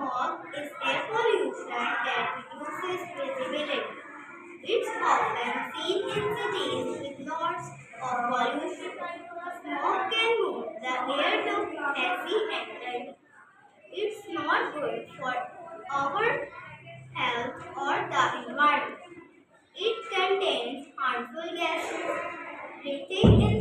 Smog is air pollution that reduces visibility. It's often seen in cities with lots of pollution. Smog can move the air to heavy and light. It's not good for our health or the environment. It contains harmful gases. Breathing